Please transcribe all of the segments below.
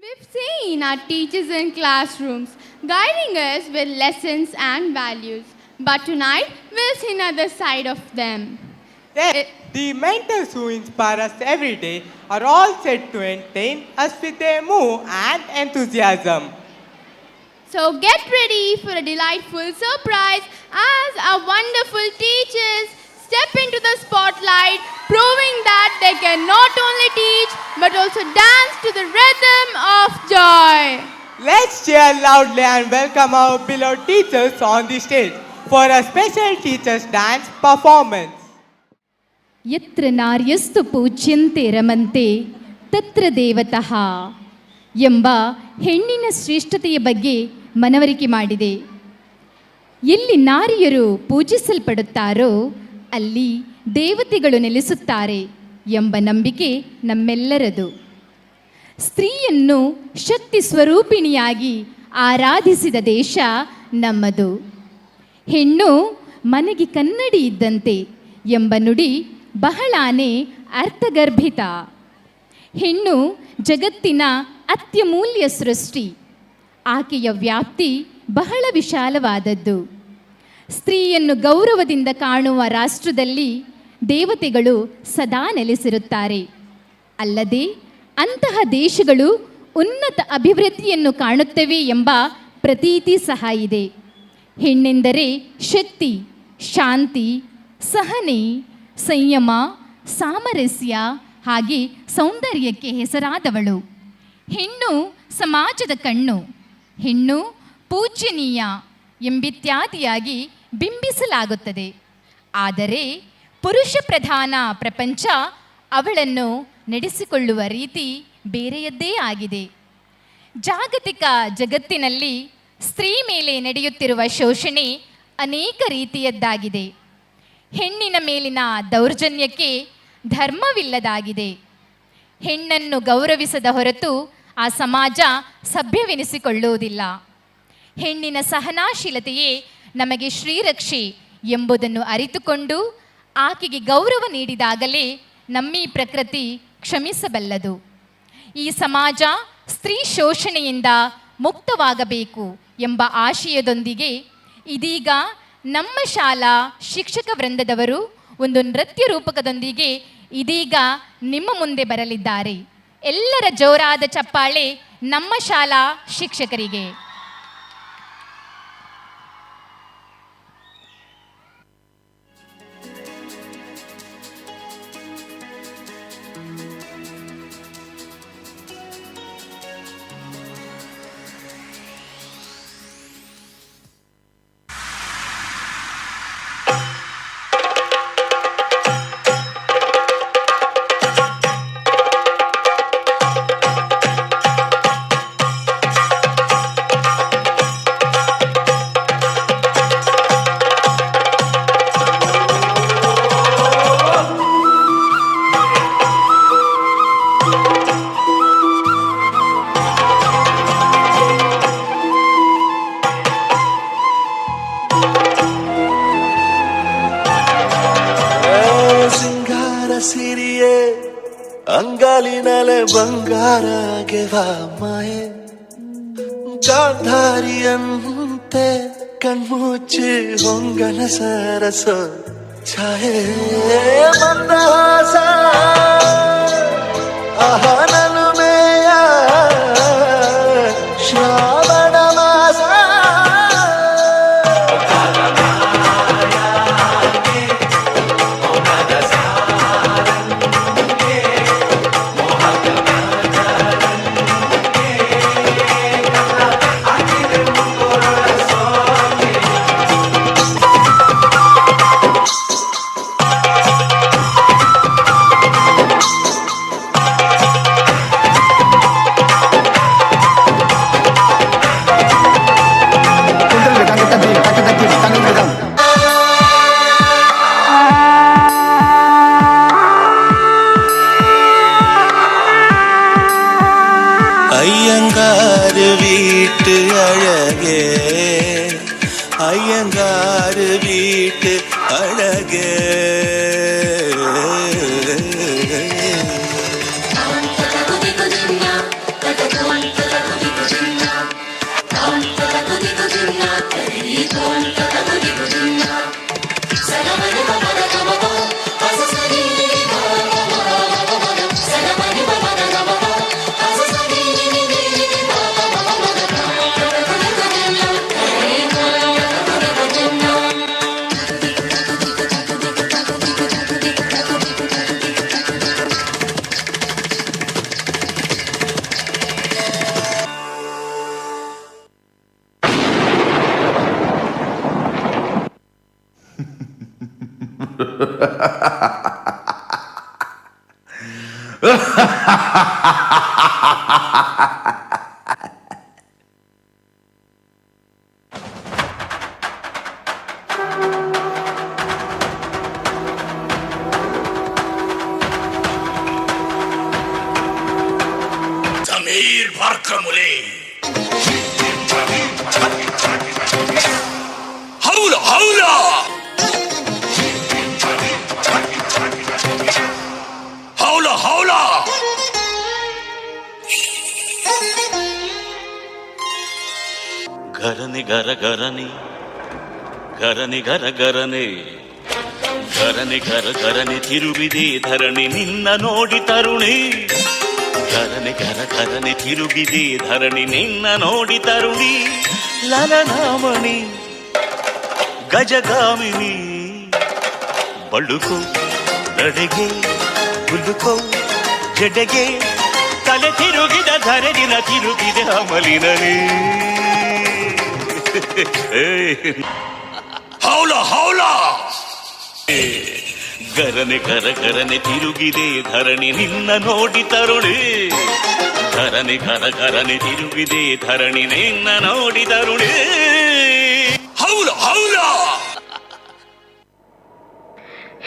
We've seen our teachers in classrooms guiding us with lessons and values. But tonight, we'll see another side of them. Yes, the mentors who inspire us every day are all set to entertain us with their mood and enthusiasm. So get ready for a delightful surprise as our wonderful teachers step into the spotlight, proving that they can not only teach but also dance to the rhythm of joy. Let's cheer loudly and welcome our beloved teachers on the stage for a special teachers dance performance. ಯತ್ರ ನಾರ್ಯಸ್ತು ಪೂಜ್ಯಂತೆ ರಮಂತೆ ತತ್ರ ದೇವತಃ ಎಂಬ ಹೆಣ್ಣಿನ ಶ್ರೇಷ್ಠತೆಯ ಬಗ್ಗೆ ಮನವರಿಕೆ ಮಾಡಿದೆ. ಎಲ್ಲಿ ನಾರಿಯರು ಪೂಜಿಸಲ್ಪಡುತ್ತಾರೋ ಅಲ್ಲಿ ದೇವತೆಗಳು ನೆಲೆಸುತ್ತಾರೆ ಎಂಬ ನಂಬಿಕೆ ನಮ್ಮೆಲ್ಲರದು. ಸ್ತ್ರೀಯನ್ನು ಶಕ್ತಿ ಸ್ವರೂಪಿಣಿಯಾಗಿ ಆರಾಧಿಸಿದ ದೇಶ ನಮ್ಮದು. ಹೆಣ್ಣು ಮನೆಗೆ ಕನ್ನಡಿ ಇದ್ದಂತೆ ಎಂಬ ನುಡಿ ಬಹಳಾನೇ ಅರ್ಥಗರ್ಭಿತ. ಹೆಣ್ಣು ಜಗತ್ತಿನ ಅತ್ಯಮೂಲ್ಯ ಸೃಷ್ಟಿ. ಆಕೆಯ ವ್ಯಾಪ್ತಿ ಬಹಳ ವಿಶಾಲವಾದದ್ದು. ಸ್ತ್ರೀಯನ್ನು ಗೌರವದಿಂದ ಕಾಣುವ ರಾಷ್ಟ್ರದಲ್ಲಿ ದೇವತೆಗಳು ಸದಾ ನೆಲೆಸಿರುತ್ತಾರೆ. ಅಲ್ಲದೆ ಅಂತಹ ದೇಶಗಳು ಉನ್ನತ ಅಭಿವೃದ್ಧಿಯನ್ನು ಕಾಣುತ್ತವೆ ಎಂಬ ಪ್ರತೀತಿ ಸಹ ಇದೆ. ಹೆಣ್ಣೆಂದರೆ ಶಕ್ತಿ, ಶಾಂತಿ, ಸಹನೆ, ಸಂಯಮ, ಸಾಮರಸ್ಯ ಹಾಗೆ ಸೌಂದರ್ಯಕ್ಕೆ ಹೆಸರಾದವಳು. ಹೆಣ್ಣು ಸಮಾಜದ ಕಣ್ಣು. ಹೆಣ್ಣು ಪೂಜ್ಯನೀಯ ಎಂಬಿತ್ಯಾದಿಯಾಗಿ ಬಿಂಬಿಸಲಾಗುತ್ತದೆ. ಆದರೆ ಪುರುಷ ಪ್ರಧಾನ ಪ್ರಪಂಚ ಅವಳನ್ನು ನಡೆಸಿಕೊಳ್ಳುವ ರೀತಿ ಬೇರೆಯದ್ದೇ ಆಗಿದೆ. ಜಾಗತಿಕ ಜಗತ್ತಿನಲ್ಲಿ ಸ್ತ್ರೀ ಮೇಲೆ ನಡೆಯುತ್ತಿರುವ ಶೋಷಣೆ ಅನೇಕ ರೀತಿಯದ್ದಾಗಿದೆ. ಹೆಣ್ಣಿನ ಮೇಲಿನ ದೌರ್ಜನ್ಯಕ್ಕೆ ಧರ್ಮವಿಲ್ಲದಾಗಿದೆ. ಹೆಣ್ಣನ್ನು ಗೌರವಿಸದ ಹೊರತು ಆ ಸಮಾಜ ಸಭ್ಯವೆನಿಸಿಕೊಳ್ಳುವುದಿಲ್ಲ. ಹೆಣ್ಣಿನ ಸಹನಾಶೀಲತೆಯೇ ನಮಗೆ ಶ್ರೀರಕ್ಷೆ ಎಂಬುದನ್ನು ಅರಿತುಕೊಂಡು ಆಕೆಗೆ ಗೌರವ ನೀಡಿದಾಗಲೇ ನಮ್ಮೀ ಪ್ರಕೃತಿ ಕ್ಷಮಿಸಬಲ್ಲದು. ಈ ಸಮಾಜ ಸ್ತ್ರೀ ಶೋಷಣೆಯಿಂದ ಮುಕ್ತವಾಗಬೇಕು ಎಂಬ ಆಶಯದೊಂದಿಗೆ ಇದೀಗ ನಮ್ಮ ಶಾಲಾ ಶಿಕ್ಷಕ ವೃಂದದವರು ಒಂದು ನೃತ್ಯ ರೂಪಕದೊಂದಿಗೆ ಇದೀಗ ನಿಮ್ಮ ಮುಂದೆ ಬರಲಿದ್ದಾರೆ. ಎಲ್ಲರ ಜೋರಾದ ಚಪ್ಪಾಳೆ ನಮ್ಮ ಶಾಲಾ ಶಿಕ್ಷಕರಿಗೆ. ಸಿರಿಯೇ ಅಂಗಾಲಿನಲೆ ಬಂಗಾರಗೆ ಮಾಯೆ ಗಾಂಧಾರಿಯಂತೆ ಕಣ್ಮುಚ್ಚಿ ಹೊಂಗನ ಸರಸ ಛಾಯೆ ಮಂದಹಾಸ ಆಹನಲು ಮೇಯ ಶ್ರಾವಣ ಮಾಸ ஐயங்கார் வீட்டு அழகே ஐயங்கார் வீட்டு அழகே Thank you. ضمير بركمولي هولا هولا هولا هولا ಗರನೆ ಗರ ಗರನೆ ಗರನೆ ಗರ ಗರನೆ ಗರನೆ ಗರ ಗರನೆ ತಿರುಗಿದೆ ಧರಣಿ ನಿನ್ನ ನೋಡಿ ತರುಣಿ ಗರನೆ ಗರ ಗರನೆ ತಿರುಗಿದೆ ಧರಣಿ ನಿನ್ನ ನೋಡಿ ತರುಣಿ ಲಲನಾಮಣಿ ಗಜಗಾಮಿನಿ ಬಳುಕೋ ನಡೆಗೆ ಹುಲ್ಲುಕೋ ಜಡೆಗೆ ತಲೆ ತಿರುಗಿದ ಧರಣಿನ ತಿರುಗಿದೆ ಅಮಲಿನನೇ ಹೌಲ ಹೌಲ ಗರನೆ ಗರ ಗರನೆ ತಿರುಗಿದೆ ಧರಣಿ ನಿನ್ನ ನೋಡಿ ತರುಣಿ ಗರನೆ ಗರ ಗರನೆ ತಿರುಗಿದೆ ಧರಣಿ ನಿನ್ನ ನೋಡಿ ತರುಣಿ ಹೌಲ ಹೌಲ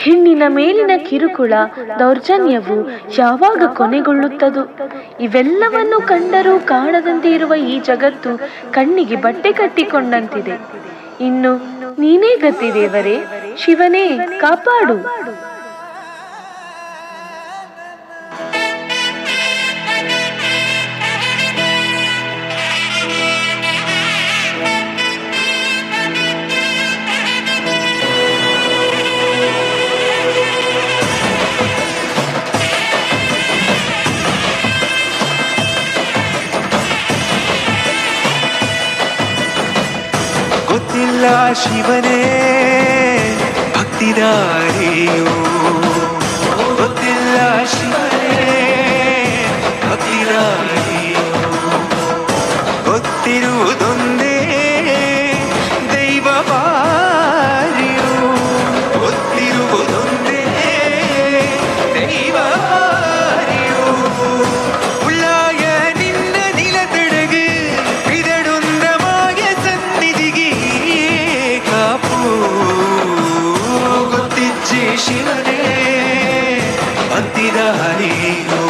ಹೆಣ್ಣಿನ ಮೇಲಿನ ಕಿರುಕುಳ ದೌರ್ಜನ್ಯವು ಯಾವಾಗ ಕೊನೆಗೊಳ್ಳುತ್ತದೋ? ಇವೆಲ್ಲವನ್ನು ಕಂಡರೂ ಕಾಣದಂತೆ ಇರುವ ಈ ಜಗತ್ತು ಕಣ್ಣಿಗೆ ಬಟ್ಟೆ ಕಟ್ಟಿಕೊಂಡಂತಿದೆ. ಇನ್ನು ನೀನೇ ಗತಿ ದೇವರೇ, ಶಿವನೇ ಕಾಪಾಡು. ಗೊತ್ತಿಲ್ಲ ಶಿವನೇ ಭಕ್ತಿದಾರಿಯೋ, ಗೊತ್ತಿಲ್ಲ ಶಿವನೇ ಭಕ್ತಿದಾರಿಯೋ, ಗೊತ್ತಿರುವುದೊಂದೇ ದೈವ ಬಾರಿಯೋ, ಗೊತ್ತಿರುವುದೊಂದೇ ದೈವ ಬಾರಿಯೋ, ಉಳ್ಳಾಯ ನಿನ್ನ ನಿಲತಡகு ಇದಡೊಂದಮಾಯ ಸನ್ನಿಧಿಗೆ ಕಾಪು ಗೊತ್ತಿಚ್ಚೆ ಶಿವನೇ ಭಕ್ತಿದಾರಿಯೋ.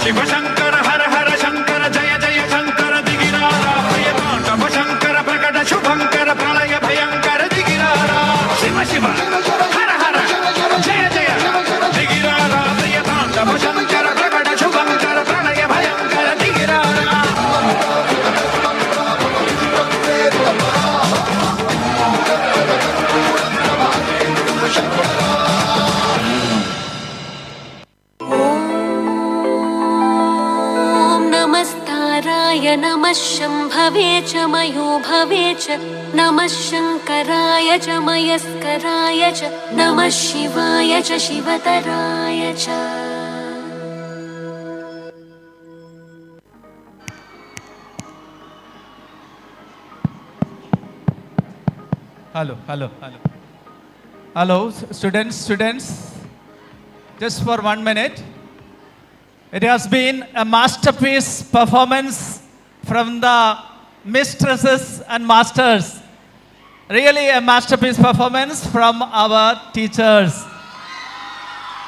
ಶಿವ ಶಂಕರ ಹರ ಹರ ಶಂಕರ ಜಯ ಜಯ ಶಂಕರ ದಿಗಿರಾರ ಪ್ರಿಯತಾಂಡವ ಶಂಕರ ಪ್ರಕಟ ಶುಭಂಕರ ಪ್ರಳಯ ಭಯಂಕರ ದಿಗಿರಾರ ಶಿವ ಶಿವ ಹರ ಹರ ಜಯ ಜಯ ದಿಗಿರಾರ ಪ್ರಿಯತಾಂಡವ ಶಂಕರ ಪ್ರಕಟ ಶುಭಂಕರ ಪ್ರಳಯ ಭಯಂಕರ ದಿಗಿರಾರ. नमस्ताराय नमः शम्भवे च मयो भवे च नमः शङ्कराय च मयस्कराय च नमः शिवाय च शिवतराय च. Hello, students. Just for 1 minute. It has been a masterpiece performance from the mistresses and masters. Really a masterpiece performance from our teachers.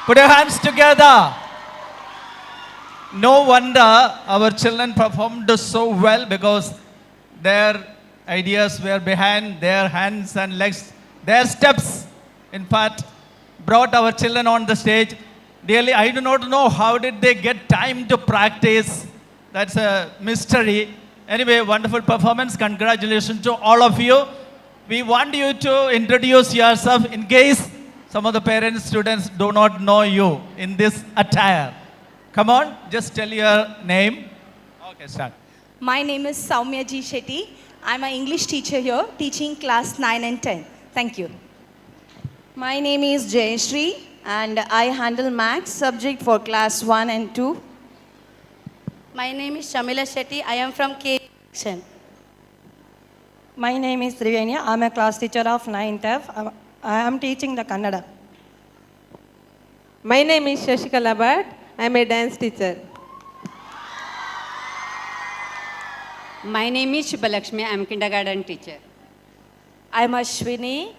Put your hands together. No wonder our children performed so well because their ideas were behind their hands and legs. Their steps, in fact, brought our children on the stage. Really, I do not know how did they get time to practice. That's a mystery. Anyway, wonderful performance. Congratulations to all of you. We want you to introduce yourself in case some of the parents, students do not know you in this attire. Come on, just tell your name. Okay, start. My name is Soumya G. Shetty. I'm an English teacher here, teaching class 9 and 10. Thank you. My name is Jayashree and I handle Maths subject for class 1 and 2. My name is Shamila Shetty. I am from K section. My name is Triveni. I'm a class teacher of 9th F. I am teaching the Kannada. My name is Shashikala Bhatt. I'm a dance teacher. My name is Shubhalakshmi. I am kindergarten teacher. I'm Ashwini,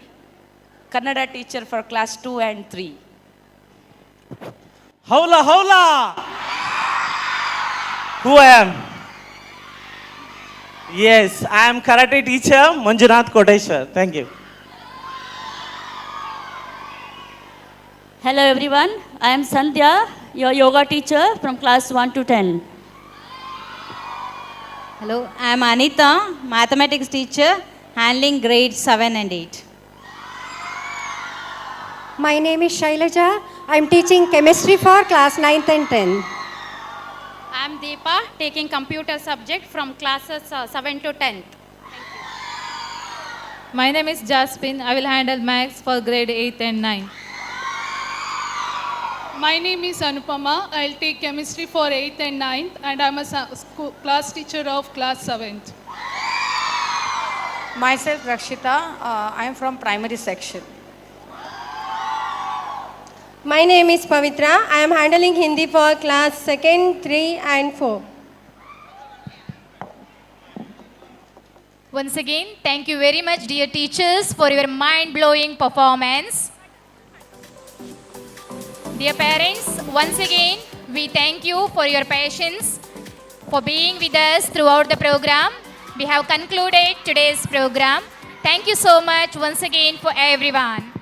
Kannada teacher for class 2 and 3. Howla! Who I am? Yes, I am karate teacher Manjunath Kodeshwar. Thank you. Hello everyone. I am Sandhya, your yoga teacher from class 1 to 10. Hello, I am Anita, mathematics teacher, handling grades 7 and 8. My name is Shailaja. I'm teaching chemistry for class 9th and 10. I am Deepa, taking computer subject from classes 7 to 10th. My name is Jasmine. I will handle maths for grade 8 and 9. My name is Anupama. I'll take chemistry for 8th and 9th and I'm a class teacher of class 7th. Myself Rakshita. I am from primary section. My name is Pavitra. I am handling Hindi for class 2nd, 3 and 4. Once again, thank you very much, dear teachers, for your mind-blowing performance. Dear parents, once again, we thank you for your patience, for being with us throughout the program. We have concluded today's program. Thank you so much once again for everyone.